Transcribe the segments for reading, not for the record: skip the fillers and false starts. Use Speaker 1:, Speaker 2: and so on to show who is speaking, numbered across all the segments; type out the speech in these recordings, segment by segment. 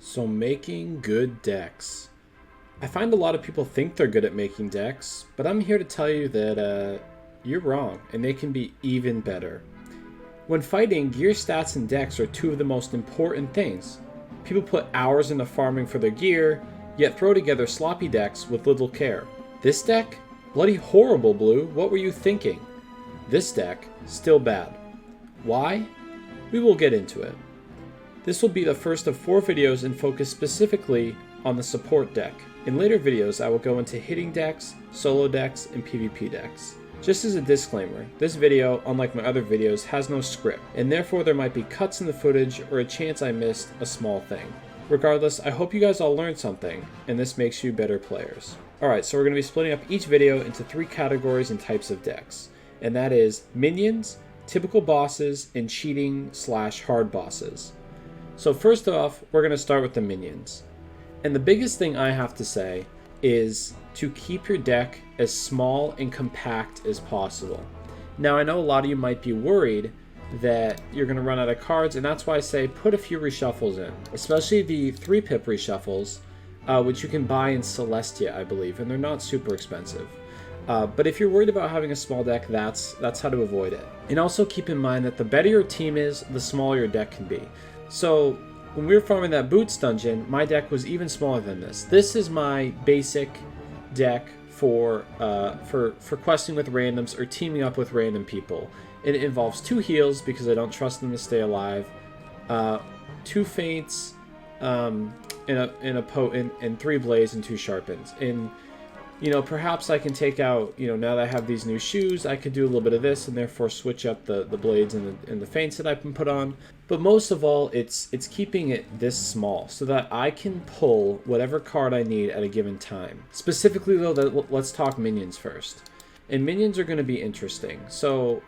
Speaker 1: So making good decks. I find a lot of people think they're good at making decks, but I'm here to tell you that you're wrong, and they can be even better. When fighting, gear stats and decks are two of the most important things. People put hours into farming for their gear, yet throw together sloppy decks with little care. This deck? Bloody horrible, Blue. What were you thinking? This deck? Still bad. Why? We will get into it. This will be the first of 4 videos and focus specifically on the support deck. In later videos, I will go into hitting decks, solo decks, and PvP decks. Just as a disclaimer, this video, unlike my other videos, has no script, and therefore there might be cuts in the footage or a chance I missed a small thing. Regardless, I hope you guys all learned something, and this makes you better players. Alright, so we're going to be splitting up each video into 3 categories and types of decks, and that is minions, typical bosses, and cheating/hard bosses. So first off, we're going to start with the minions. And the biggest thing I have to say is to keep your deck as small and compact as possible. Now I know a lot of you might be worried that you're going to run out of cards, and that's why I say put a few reshuffles in. Especially the 3-pip reshuffles, which you can buy in Celestia, I believe, and they're not super expensive. But if you're worried about having a small deck, that's how to avoid it. And also keep in mind that the better your team is, the smaller your deck can be. So when we were farming that Boots dungeon, my deck was even smaller than this. This is my basic deck for questing with randoms or teaming up with random people. It involves 2 heals because I don't trust them to stay alive, 2 feints, and a potent, and 3 blades and 2 sharpens. And you know, perhaps I can take out, you know, now that I have these new shoes, I could do a little bit of this and therefore switch up the blades and the feints that I can put on. But most of all, it's keeping it this small so that I can pull whatever card I need at a given time. Specifically though, let's talk minions first. And minions are going to be interesting. So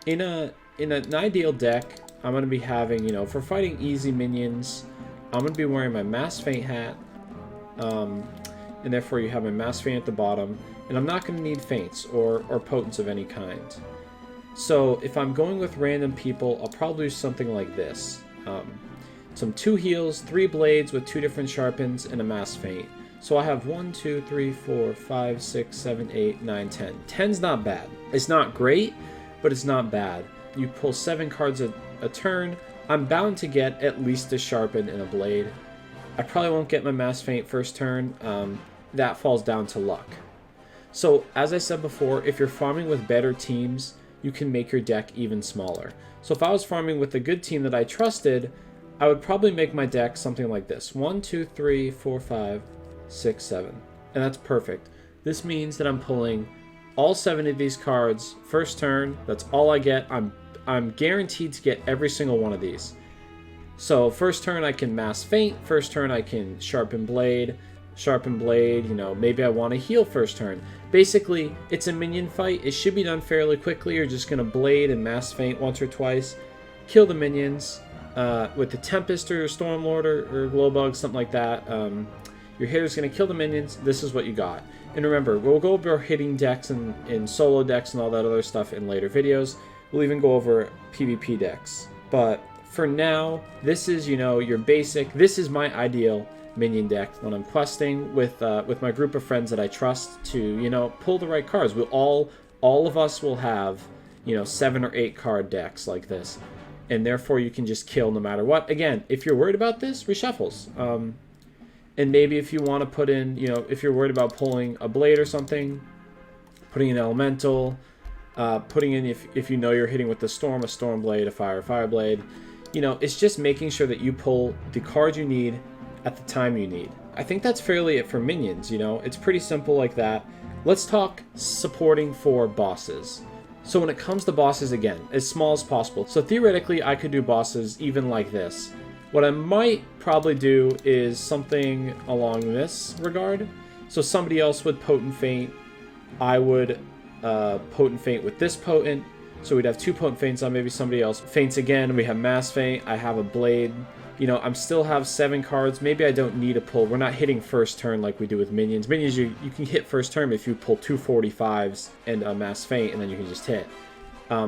Speaker 1: in an ideal deck, I'm going to be having, you know, for fighting easy minions, I'm going to be wearing my mass feint hat. And therefore you have my mass feint at the bottom, and I'm not going to need feints or potents of any kind. So if I'm going with random people, I'll probably do something like this. Some 2 heals, 3 blades with 2 different sharpens, and a mass feint. So I have 1, 2, 3, 4, 5, 6, 7, 8, 9, 10. 10's not bad. It's not great, but it's not bad. You pull 7 cards a turn. I'm bound to get at least a sharpen and a blade. I probably won't get my mass feint first turn. That falls down to luck. So as I said before, if you're farming with better teams, you can make your deck even smaller. So if I was farming with a good team that I trusted, I would probably make my deck something like this. 1, 2, 3, 4, 5, 6, 7. And that's perfect. This means that I'm pulling all 7 of these cards first turn. That's all I get. I'm guaranteed to get every single one of these. So first turn I can mass feint, first turn I can sharpen blade, you know, maybe I want to heal first turn. Basically, it's a minion fight. It should be done fairly quickly. You're just going to blade and mass feint once or twice, kill the minions with the Tempest or Stormlord or Glowbug, something like that. Your hitter's going to kill the minions. This is what you got. And remember, we'll go over hitting decks and solo decks and all that other stuff in later videos. We'll even go over PvP decks. But for now, this is, you know, your basic. This is my ideal minion deck when I'm questing with my group of friends that I trust to, you know, pull the right cards. We'll all of us will have, you know, 7 or 8 card decks like this, and therefore you can just kill no matter what. Again, if you're worried about this, reshuffles. And maybe if you want to put in, you know, if you're worried about pulling a blade or something, putting an elemental, putting in, if you know you're hitting with the storm, a storm blade, a fire blade. You know, it's just making sure that you pull the card you need at the time you need. I think that's fairly it for minions, you know. It's pretty simple like that. Let's talk supporting for bosses. So when it comes to bosses, again, as small as possible. So theoretically, I could do bosses even like this. What I might probably do is something along this regard. So somebody else would potent feint. I would potent feint with this potent. So we'd have 2 potent feints on, maybe somebody else feints again. We have mass feint. I have a blade. You know, I'm still have 7 cards. Maybe I don't need a pull. We're not hitting first turn like we do with minions. Minions, you can hit first turn if you pull 2 45s and a mass feint, and then you can just hit.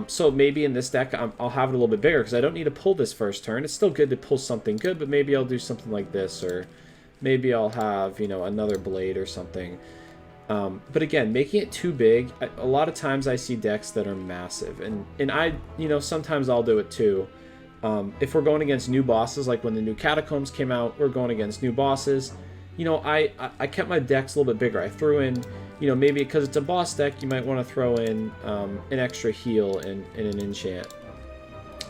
Speaker 1: So maybe in this deck, I'll have it a little bit bigger because I don't need to pull this first turn. It's still good to pull something good, but maybe I'll do something like this, or maybe I'll have, you know, another blade or something. But again, making it too big, a lot of times I see decks that are massive, and I, you know, sometimes I'll do it too. If we're going against new bosses, like when the new Catacombs came out, we're going against new bosses. You know, I kept my decks a little bit bigger. I threw in, you know, maybe because it's a boss deck, you might want to throw in an extra heal and an enchant.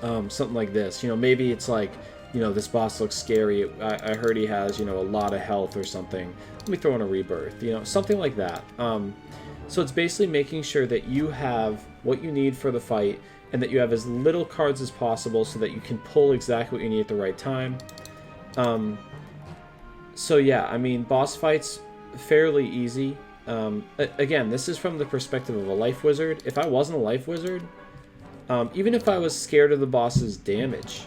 Speaker 1: Something like this. You know, maybe it's like, you know, this boss looks scary. I heard he has, you know, a lot of health or something. Let me throw in a rebirth, you know, something like that. So it's basically making sure that you have what you need for the fight and that you have as little cards as possible so that you can pull exactly what you need at the right time. So yeah, I mean, boss fights, fairly easy. Again, this is from the perspective of a life wizard. If I wasn't a life wizard, even if I was scared of the boss's damage,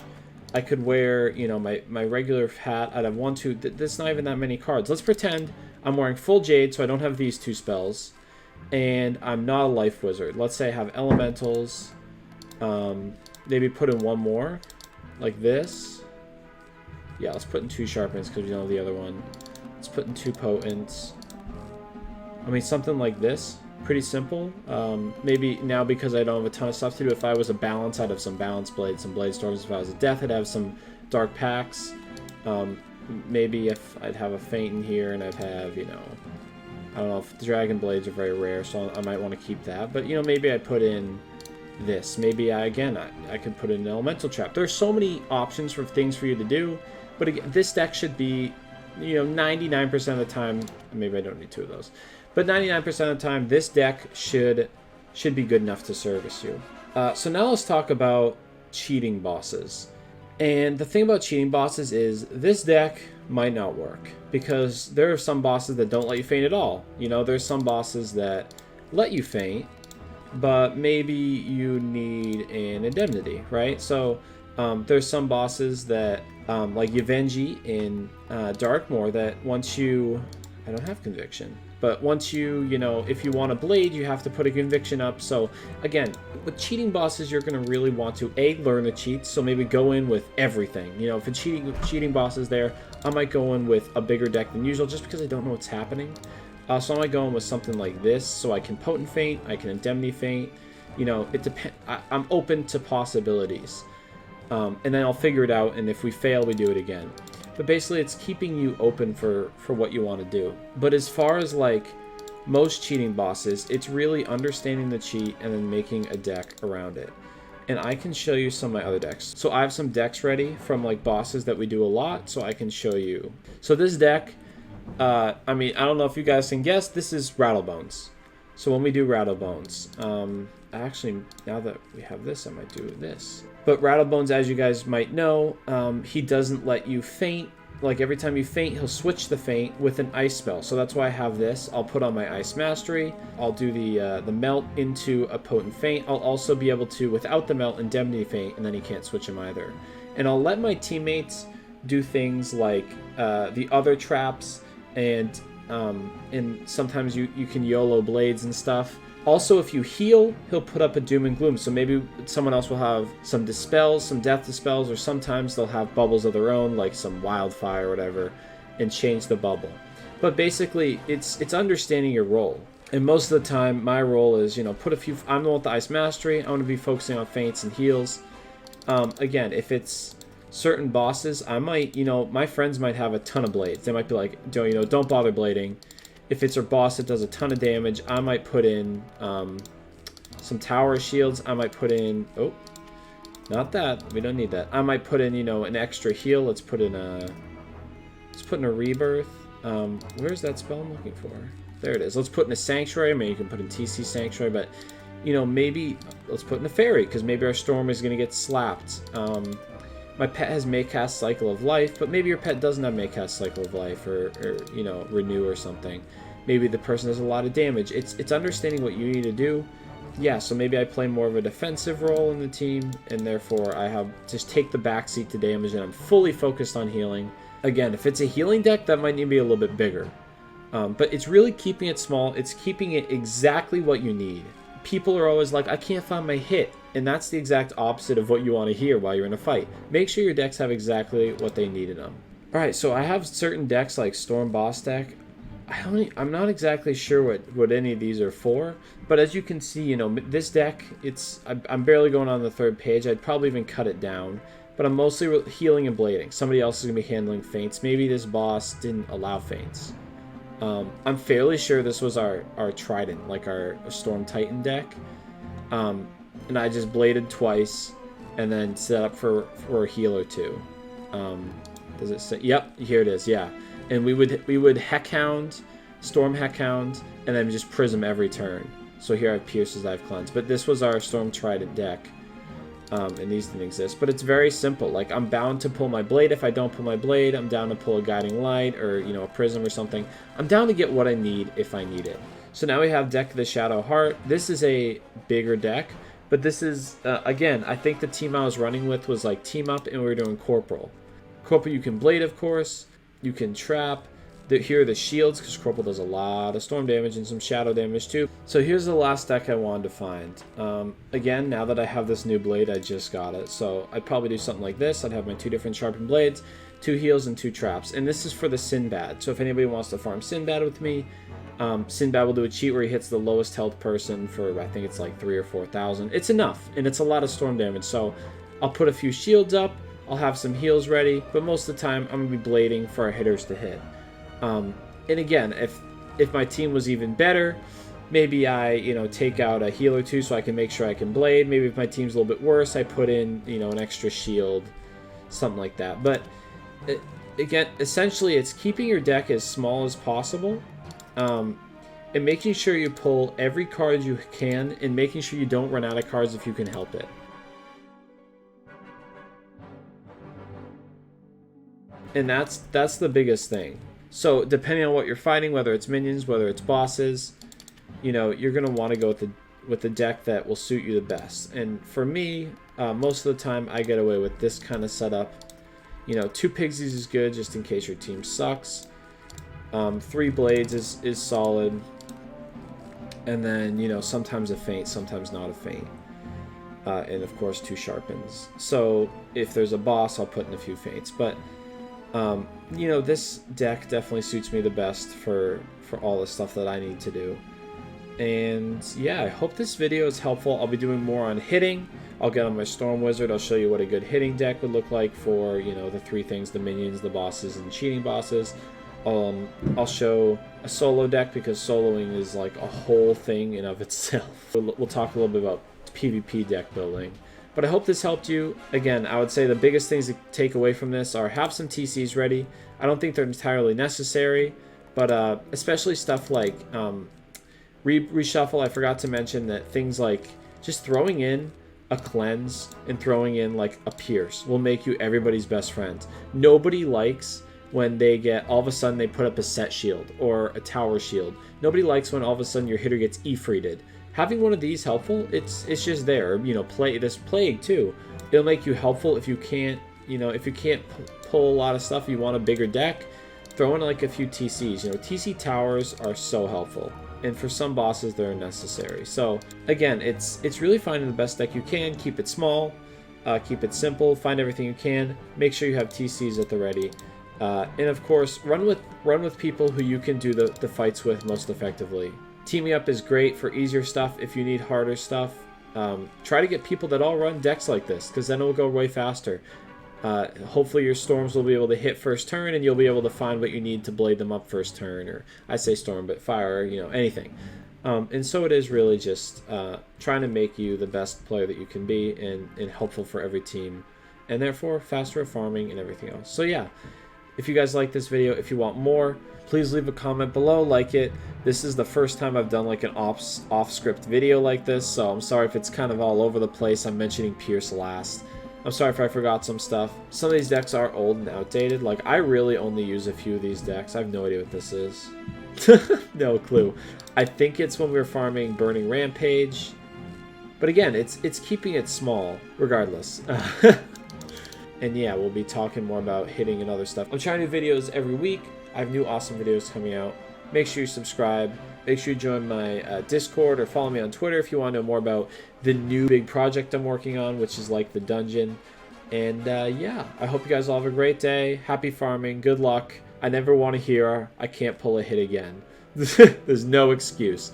Speaker 1: I could wear, you know, my regular hat. I'd have 1, 2, there's not even that many cards. Let's pretend I'm wearing full Jade, so I don't have these 2 spells, and I'm not a life wizard. Let's say I have elementals, maybe put in 1 more, like this. Yeah, let's put in 2 sharpens because we don't have the other one. Let's put in 2 potents. I mean, something like this. Pretty simple. Maybe now, because I don't have a ton of stuff to do, if I was a balance, I'd have some balance blades, some blade storms. If I was a death, I'd have some dark packs. Maybe if I'd have a feint in here, and I'd have, you know, I don't know, if dragon blades are very rare, so I might want to keep that. But, you know, maybe I'd put in this. Maybe I could put in an elemental trap. There's so many options for things for you to do. But again, this deck should be, you know, 99% of the time, maybe I don't need 2 of those, but 99% of the time, this deck should be good enough to service you. So now let's talk about cheating bosses. And the thing about cheating bosses is this deck might not work because there are some bosses that don't let you feint at all. You know, there's some bosses that let you feint, but maybe you need an indemnity, right? So there's some bosses that, like Yavenji in Darkmoor, that once you... I don't have conviction. But once you know, if you want a blade, you have to put a conviction up. So again, with cheating bosses, you're going to really want to, A, learn the cheats. So maybe go in with everything. You know, if a cheating boss is there, I might go in with a bigger deck than usual just because I don't know what's happening. So I might go in with something like this, so I can potent feint, I can indemnity feint. You know, it depends. I'm open to possibilities. And then I'll figure it out, and if we fail, we do it again. But basically, it's keeping you open for what you want to do. But as far as, like, most cheating bosses, it's really understanding the cheat and then making a deck around it. And I can show you some of my other decks. So I have some decks ready from, like, bosses that we do a lot, so I can show you. So this deck, I mean, I don't know if you guys can guess, this is Rattlebones. So when we do Rattlebones, actually, now that we have this, I might do this. But Rattlebones, as you guys might know, he doesn't let you feint. Like, every time you feint, he'll switch the feint with an ice spell. So that's why I have this. I'll put on my Ice Mastery. I'll do the melt into a potent feint. I'll also be able to, without the melt, indemnity feint, and then he can't switch him either. And I'll let my teammates do things like the other traps, and sometimes you can YOLO blades and stuff. Also, if you heal, he'll put up a Doom and Gloom. So maybe someone else will have some Dispels, some Death Dispels, or sometimes they'll have bubbles of their own, like some Wildfire or whatever, and change the bubble. But basically, it's understanding your role. And most of the time, my role is, you know, put a few... I'm the one with the Ice Mastery. I'm going to be focusing on feints and heals. Again, if it's certain bosses, I might, you know, my friends might have a ton of blades. They might be like, don't bother blading. If it's a boss that does a ton of damage, I might put in some tower shields. I might put in... Oh, not that. We don't need that. I might put in, you know, an extra heal. Let's put in a rebirth. Where's that spell I'm looking for? There it is. Let's put in a sanctuary. I mean, you can put in TC sanctuary, but, you know, maybe let's put in a fairy because maybe our storm is going to get slapped. My pet has Maycast Cycle of Life, but maybe your pet doesn't have Maycast Cycle of Life or you know, Renew or something. Maybe the person has a lot of damage. It's understanding what you need to do. Yeah, so maybe I play more of a defensive role in the team, and therefore I have just take the backseat to damage, and I'm fully focused on healing. Again, if it's a healing deck, that might need to be a little bit bigger. But it's really keeping it small. It's keeping it exactly what you need. people are always like, I can't find my hit. And that's the exact opposite of what you want to hear while you're in a fight. Make sure your decks have exactly what they need in them. Alright, so I have certain decks like Storm Boss deck. I'm not exactly sure what any of these are for, but as you can see, you know, this deck, I'm barely going on the 3rd page. I'd probably even cut it down, but I'm mostly healing and blading. Somebody else is going to be handling feints. Maybe this boss didn't allow feints. I'm fairly sure this was our Trident, like our Storm Titan deck. And I just bladed twice and then set up for a heal or two. Does it say? Yep, here it is, yeah. And we would Heckhound, Storm Heckhound, and then just Prism every turn. So here I have Pierces, I have Cleanse. But this was our Storm Trident deck. And these didn't exist. But it's very simple. Like, I'm bound to pull my blade. If I don't pull my blade, I'm down to pull a Guiding Light or, you know, a Prism or something. I'm down to get what I need if I need it. So now we have Deck of the Shadow Heart. This is a bigger deck. But this is, again, I think the team I was running with was like Team Up, and we were doing Corporal. Corporal, you can blade, of course. You can trap. Here are the shields, because Corporal does a lot of storm damage and some shadow damage too. So here's the last deck I wanted to find. Again, now that I have this new blade, I just got it. So I'd probably do something like this. I'd have my 2 different sharpened blades, 2 heals, and 2 traps. And this is for the Sinbad. So if anybody wants to farm Sinbad with me, Sinbad will do a cheat where he hits the lowest health person for, I think it's like 3,000 or 4,000. It's enough, and it's a lot of storm damage. So I'll put a few shields up. I'll have some heals ready, but most of the time I'm going to be blading for our hitters to hit. And again, if my team was even better, maybe I, you know, take out a heal or 2 so I can make sure I can blade. Maybe if my team's a little bit worse, I put in, you know, an extra shield, something like that. But again, essentially it's keeping your deck as small as possible, and making sure you pull every card you can, and making sure you don't run out of cards if you can help it. And that's the biggest thing. So depending on what you're fighting, whether it's minions, whether it's bosses, you know, you're going to want to go with the deck that will suit you the best. And for me, most of the time I get away with this kind of setup. You know, 2 Pixies is good just in case your team sucks. 3 Blades is solid. And then, you know, sometimes a feint, sometimes not a feint. And of course 2 Sharpens. So if there's a boss, I'll put in a few feints. But you know, this deck definitely suits me the best for all the stuff that I need to do. And yeah, I hope this video is helpful. I'll be doing more on hitting. I'll get on my Storm Wizard. I'll show you what a good hitting deck would look like for, you know, the 3 things: the minions, the bosses, and cheating bosses. I'll show a solo deck, because soloing is like a whole thing in of itself. We'll talk a little bit about PvP deck building. But I hope this helped you. Again, I would say the biggest things to take away from this are have some TCs ready. I don't think they're entirely necessary, but especially stuff like reshuffle. I forgot to mention that things like just throwing in a cleanse and throwing in like a pierce will make you everybody's best friend. Nobody likes when they get, all of a sudden they put up a set shield or a tower shield. Nobody likes when all of a sudden your hitter gets Ifrited. Having one of these helpful, it's just there. You know, this plague too. It'll make you helpful if you can't, you know, if you can't pull a lot of stuff, you want a bigger deck, throw in like a few TCs. You know, TC towers are so helpful, and for some bosses they're necessary. So again, it's really finding the best deck you can. Keep it small, keep it simple, find everything you can, make sure you have TCs at the ready, and of course run with people who you can do the fights with most effectively. Teaming up is great for easier stuff. If you need harder stuff, try to get people that all run decks like this, because then it will go way faster. Hopefully your storms will be able to hit first turn, and you'll be able to find what you need to blade them up first turn, or I say storm, but fire, you know, anything. And so it is really just trying to make you the best player that you can be, and helpful for every team, and therefore faster at farming and everything else. So yeah, if you guys like this video, if you want more, please leave a comment below, like it. This is the first time I've done like an off-script video like this, so I'm sorry if it's kind of all over the place. I'm mentioning Pierce last. I'm sorry if I forgot some stuff. Some of these decks are old and outdated. Like, I really only use a few of these decks. I have no idea what this is. No clue. I think it's when we were farming Burning Rampage. But again, it's keeping it small, regardless. And yeah, we'll be talking more about hitting and other stuff. I'm trying to do videos every week. I have new awesome videos coming out. make sure you subscribe. Make sure you join my Discord or follow me on Twitter if you want to know more about the new big project I'm working on, which is like the dungeon. And yeah, I hope you guys all have a great day. Happy farming. Good luck. I never want to hear I can't pull a hit again. There's no excuse.